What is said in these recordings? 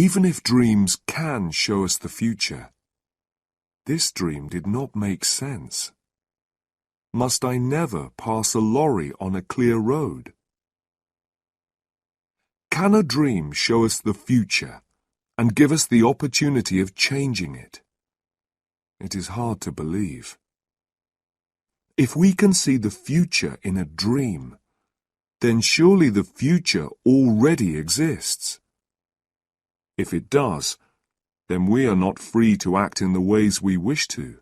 Even if dreams can show us the future, this dream did not make sense. Must I never pass a lorry on a clear road? Can a dream show us the future and give us the opportunity of changing it? It is hard to believe. If we can see the future in a dream, then surely the future already exists. If it does, then we are not free to act in the ways we wish to.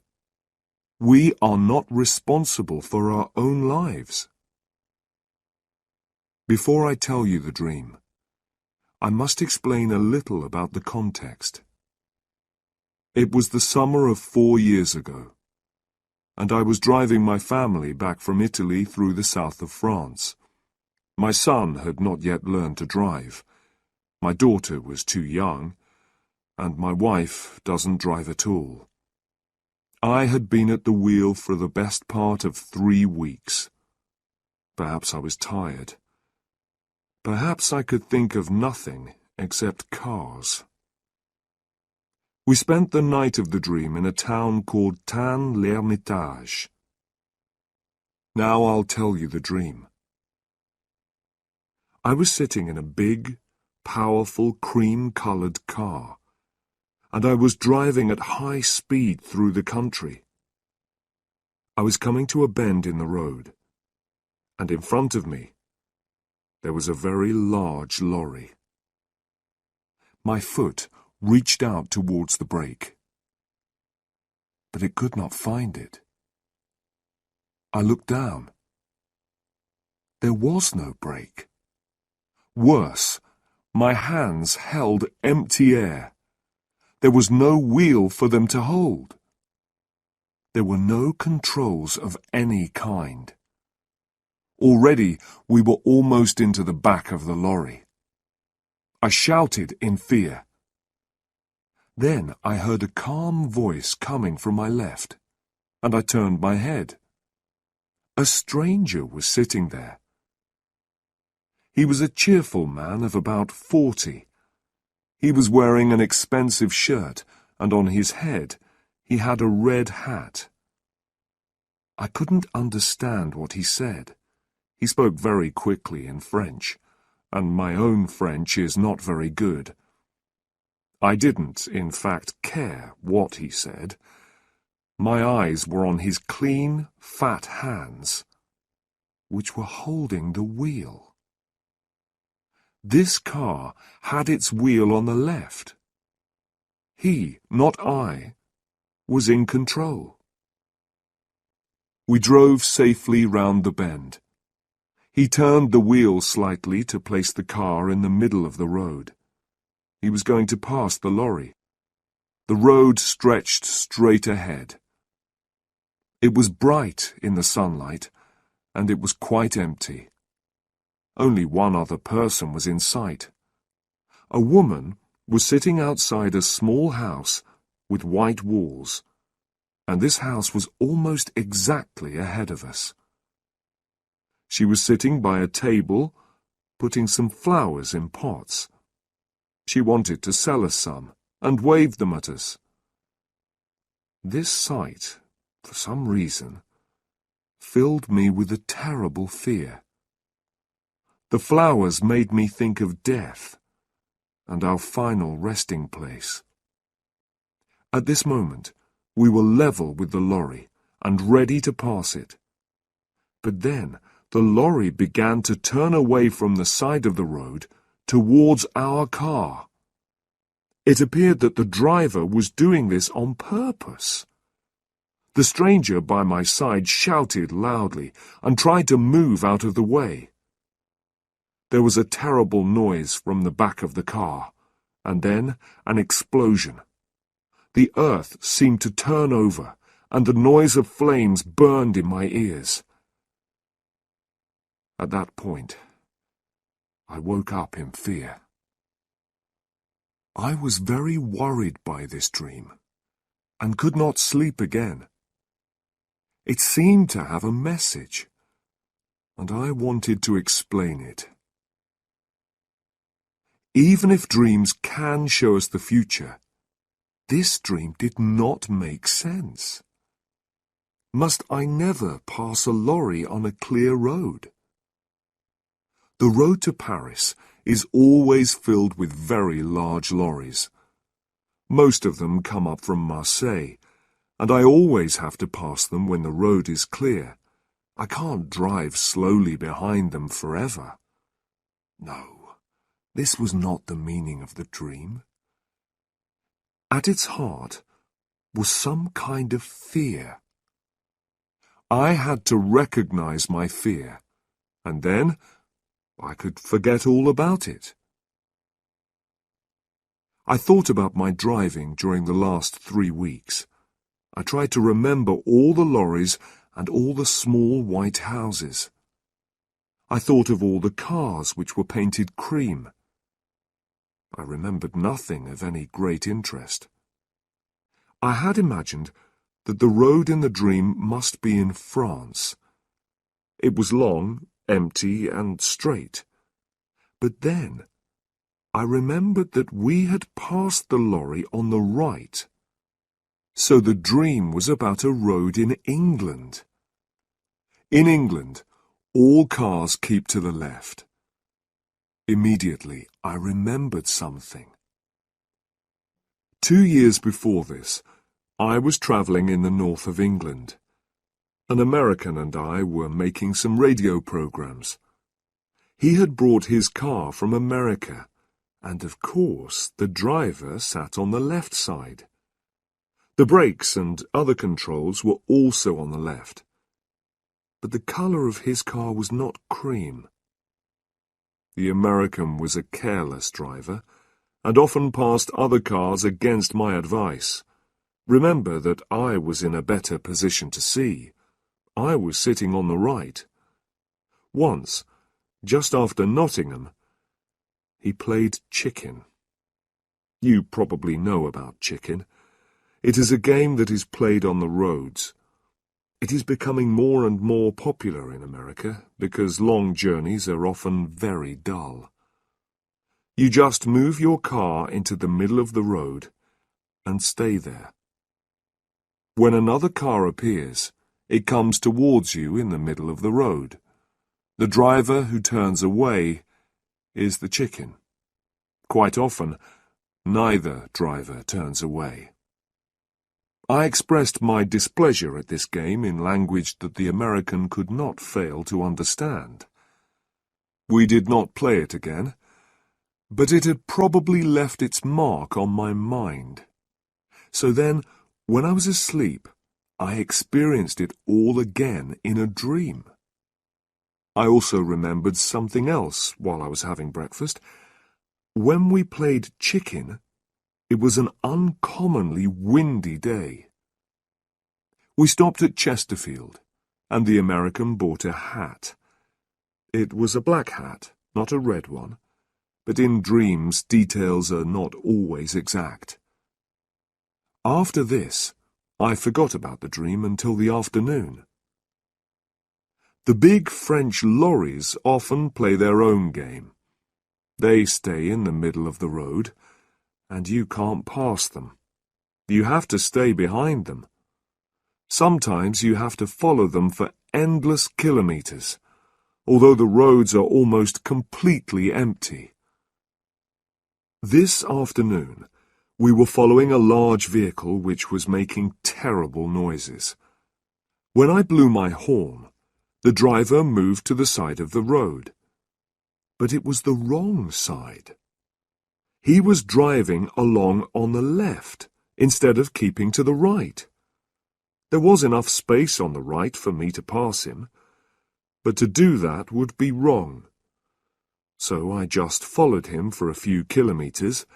We are not responsible for our own lives. Before I tell you the dream, I must explain a little about the context. It was the summer of 4 years ago, and I was driving my family back from Italy through the south of France. My son had not yet learned to drive. My daughter was too young, and my wife doesn't drive at all. I had been at the wheel for the best part of 3 weeks. Perhaps I was tired. Perhaps I could think of nothing except cars. We spent the night of the dream in a town called Tain-l'Hermitage. Now I'll tell you the dream. I was sitting in a big, powerful, cream-colored car, and I was driving at high speed through the country. I was coming to a bend in the road, and in front of me, there was a very large lorry. My foot reached out towards the brake, but it could not find it. I looked down. There was no brake. Worse, my hands held empty air. There was no wheel for them to hold. There were no controls of any kind. Already we were almost into the back of the lorry. I shouted in fear. Then I heard a calm voice coming from my left, and I turned my head. A stranger was sitting there. He was a cheerful man of about 40. He was wearing an expensive shirt, and on his head he had a red hat. I couldn't understand what he said. He spoke very quickly in French, and my own French is not very good. I didn't, in fact, care what he said. My eyes were on his clean, fat hands, which were holding the wheel. This car had its wheel on the left. He, not I, was in control. We drove safely round the bend. He turned the wheel slightly to place the car in the middle of the road. He was going to pass the lorry. The road stretched straight ahead. It was bright in the sunlight, and it was quite empty. Only one other person was in sight. A woman was sitting outside a small house with white walls, and this house was almost exactly ahead of us. She was sitting by a table, putting some flowers in pots. She wanted to sell us some, and waved them at us. This sight, for some reason, filled me with a terrible fear. The flowers made me think of death, and our final resting place. At this moment, we were level with the lorry, and ready to pass it. But then, the lorry began to turn away from the side of the road towards our car. It appeared that the driver was doing this on purpose. The stranger by my side shouted loudly and tried to move out of the way. There was a terrible noise from the back of the car, and then an explosion. The earth seemed to turn over, and the noise of flames burned in my ears. At that point, I woke up in fear. I was very worried by this dream, and could not sleep again. It seemed to have a message, and I wanted to explain it. Even if dreams can show us the future, this dream did not make sense. Must I never pass a lorry on a clear road? The road to Paris is always filled with very large lorries. Most of them come up from Marseille, and I always have to pass them when the road is clear. I can't drive slowly behind them forever. No, this was not the meaning of the dream. At its heart was some kind of fear. I had to recognize my fear, and then I could forget all about it. I thought about my driving during the last 3 weeks. I tried to remember all the lorries and all the small white houses. I thought of all the cars which were painted cream. I remembered nothing of any great interest. I had imagined that the road in the dream must be in France. It was long, empty, and straight. But then I remembered that we had passed the lorry on the right. So the dream was about a road in England. In England, all cars keep to the left. Immediately, I remembered something. 2 years before this, I was travelling in the north of England. An American and I were making some radio programs. He had brought his car from America, and of course the driver sat on the left side. The brakes and other controls were also on the left. But the colour of his car was not cream. The American was a careless driver, and often passed other cars against my advice. Remember that I was in a better position to see. I was sitting on the right. Once, just after Nottingham, he played chicken. You probably know about chicken. It is a game that is played on the roads. It is becoming more and more popular in America because long journeys are often very dull. You just move your car into the middle of the road and stay there. When another car appears, it comes towards you in the middle of the road. The driver who turns away is the chicken. Quite often, neither driver turns away. I expressed my displeasure at this game in language that the American could not fail to understand. We did not play it again, but it had probably left its mark on my mind. So then, when I was asleep, I experienced it all again in a dream. I also remembered something else while I was having breakfast. When we played chicken, it was an uncommonly windy day. We stopped at Chesterfield, and the American bought a hat. It was a black hat, not a red one, but in dreams details are not always exact. After this, I forgot about the dream until the afternoon. The big French lorries often play their own game. They stay in the middle of the road, and you can't pass them. You have to stay behind them. Sometimes you have to follow them for endless kilometres, although the roads are almost completely empty. This afternoon, we were following a large vehicle which was making terrible noises. When I blew my horn, the driver moved to the side of the road. But it was the wrong side. He was driving along on the left, instead of keeping to the right. There was enough space on the right for me to pass him, but to do that would be wrong. So I just followed him for a few kilometres,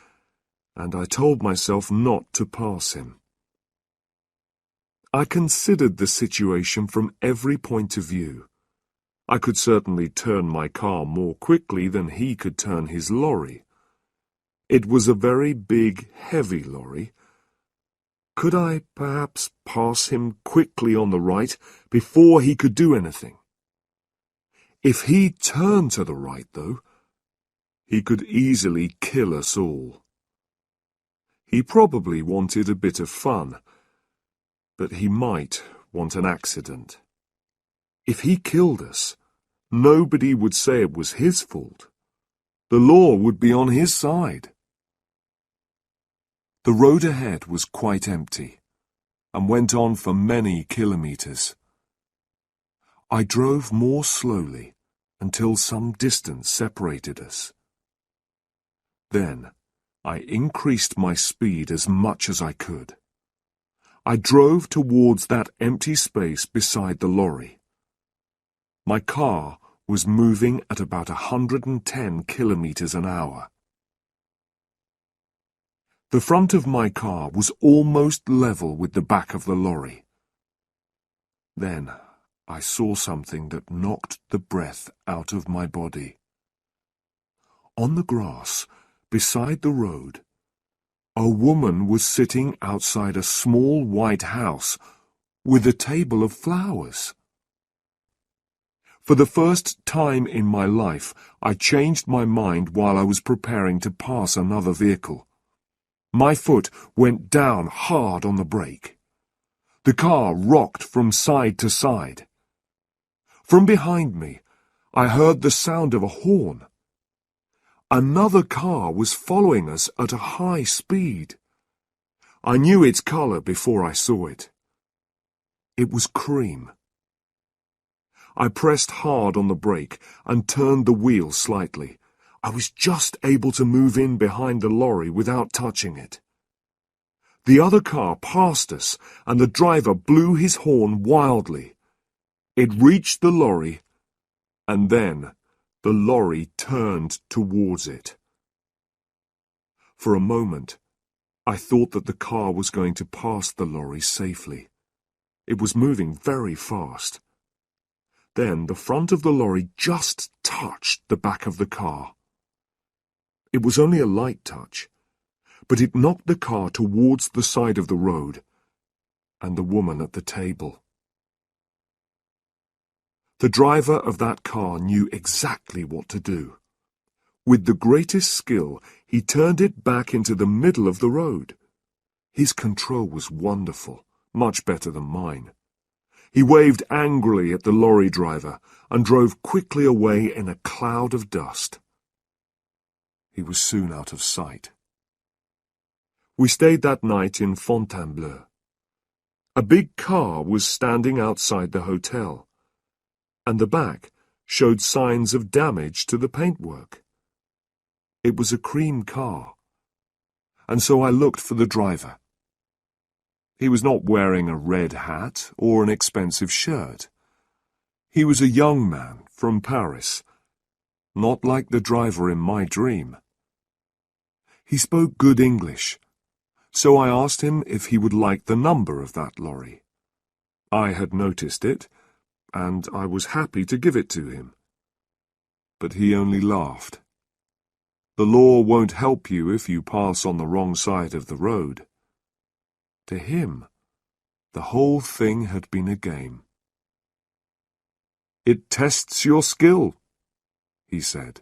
and I told myself not to pass him. I considered the situation from every point of view. I could certainly turn my car more quickly than he could turn his lorry. It was a very big, heavy lorry. Could I perhaps pass him quickly on the right before he could do anything? If he turned to the right, though, He could easily kill us all. He probably wanted a bit of fun, but he might want an accident. If he killed us, nobody would say it was his fault. The law would be on his side. The road ahead was quite empty, and went on for many kilometers. I drove more slowly until some distance separated us. Then I increased my speed as much as I could. I drove towards that empty space beside the lorry. My car was moving at about 110 kilometers an hour. The front of my car was almost level with the back of the lorry. Then I saw something that knocked the breath out of my body. On the grass, beside the road, a woman was sitting outside a small white house with a table of flowers. For the first time in my life, I changed my mind while I was preparing to pass another vehicle. My foot went down hard on the brake. The car rocked from side to side. From behind me, I heard the sound of a horn. Another car was following us at a high speed. I knew its color before I saw it. It was cream. I pressed hard on the brake and turned the wheel slightly. I was just able to move in behind the lorry without touching it. The other car passed us, and the driver blew his horn wildly. It reached the lorry, and then the lorry turned towards it. For a moment, I thought that the car was going to pass the lorry safely. It was moving very fast. Then the front of the lorry just touched the back of the car. It was only a light touch, but it knocked the car towards the side of the road and the woman at the table. The driver of that car knew exactly what to do. With the greatest skill, he turned it back into the middle of the road. His control was wonderful, much better than mine. He waved angrily at the lorry driver and drove quickly away in a cloud of dust. He was soon out of sight. We stayed that night in Fontainebleau. A big car was standing outside the hotel, and the back showed signs of damage to the paintwork. It was a cream car, and so I looked for the driver. He was not wearing a red hat or an expensive shirt. He was a young man from Paris, not like the driver in my dream. He spoke good English, so I asked him if he would like the number of that lorry. I had noticed it, and I was happy to give it to him. But he only laughed. The law won't help you if you pass on the wrong side of the road. To him, the whole thing had been a game. It tests your skill, he said.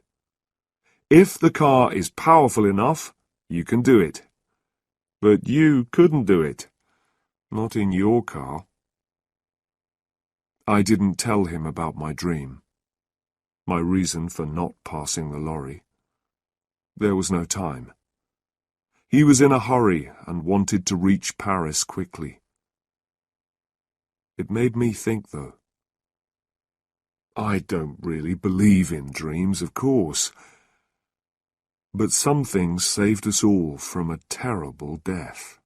If the car is powerful enough, you can do it. But you couldn't do it. Not in your car. I didn't tell him about my dream, my reason for not passing the lorry. There was no time. He was in a hurry and wanted to reach Paris quickly. It made me think, though. I don't really believe in dreams, of course, but some things saved us all from a terrible death.